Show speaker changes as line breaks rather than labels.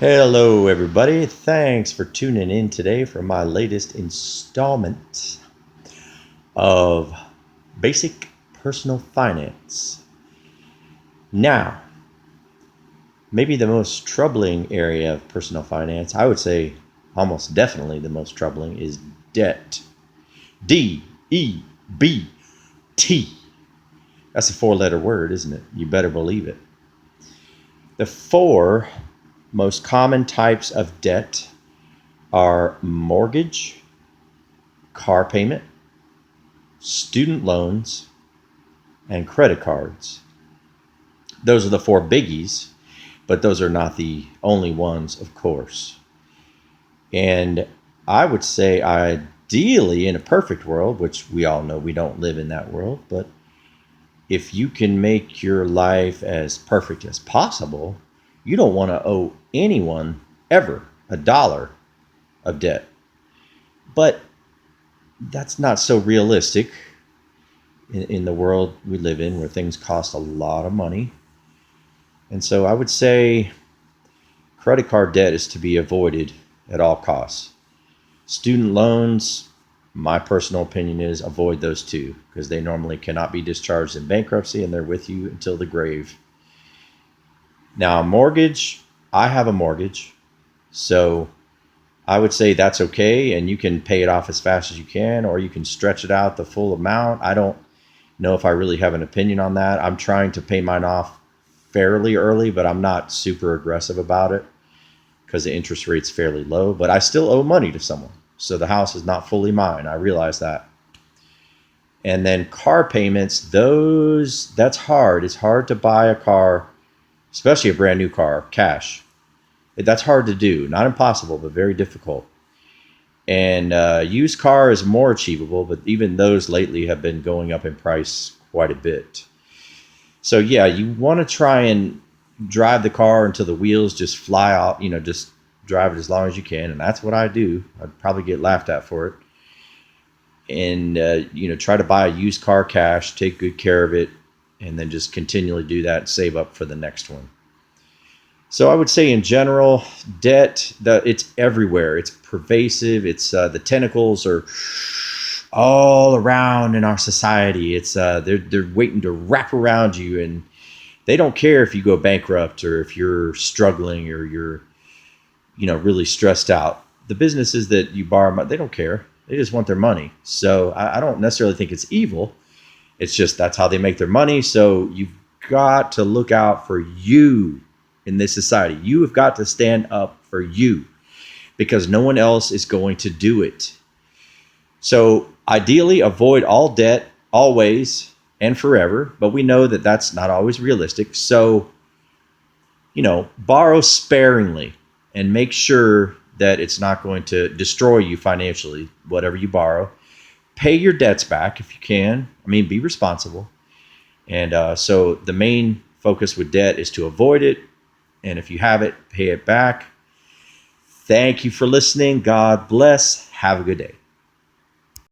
Hello, everybody. Thanks for tuning in today for my latest installment of Basic Personal Finance. Now, maybe the most troubling area of personal finance, I would say almost definitely the most troubling, is debt. DEBT. That's a four-letter word, isn't it? You better believe it. The four most common types of debt are mortgage, car payment, student loans, and credit cards. Those are the four biggies, but those are not the only ones, of course. And I would say, ideally, in a perfect world, which we all know we don't live in that world, but if you can make your life as perfect as possible, you don't want to owe anyone ever a dollar of debt. But that's not so realistic in the world we live in, where things cost a lot of money. And so I would say credit card debt is to be avoided at all costs. Student loans, my personal opinion is avoid those too, because they normally cannot be discharged in bankruptcy and they're with you until the grave. Now, mortgage, I have a mortgage, so I would say that's okay, and you can pay it off as fast as you can, or you can stretch it out the full amount. I don't know if I really have an opinion on that. I'm trying to pay mine off fairly early, but I'm not super aggressive about it because the interest rate's fairly low, but I still owe money to someone. So the house is not fully mine. I realize that. And then car payments, that's hard. It's hard to buy a car, especially a brand new car, cash. That's hard to do. Not impossible, but very difficult. And used car is more achievable, but even those lately have been going up in price quite a bit. So yeah, you want to try and drive the car until the wheels just fly out, just drive it as long as you can. And that's what I do. I'd probably get laughed at for it. And, try to buy a used car cash, take good care of it, and then just continually do that and save up for the next one. So I would say in general, debt, it's everywhere. It's pervasive. It's the tentacles are all around in our society. It's they're waiting to wrap around you, and they don't care if you go bankrupt or if you're struggling or you're really stressed out. The businesses that you borrow money, they don't care. They just want their money. So I don't necessarily think it's evil. It's just that's how they make their money. So you've got to look out for you in this society. You have got to stand up for you because no one else is going to do it. So ideally, avoid all debt always and forever, but we know that that's not always realistic. So, borrow sparingly and make sure that it's not going to destroy you financially, whatever you borrow. Pay your debts back if you can. Be responsible. And so the main focus with debt is to avoid it. And if you have it, pay it back. Thank you for listening. God bless. Have a good day.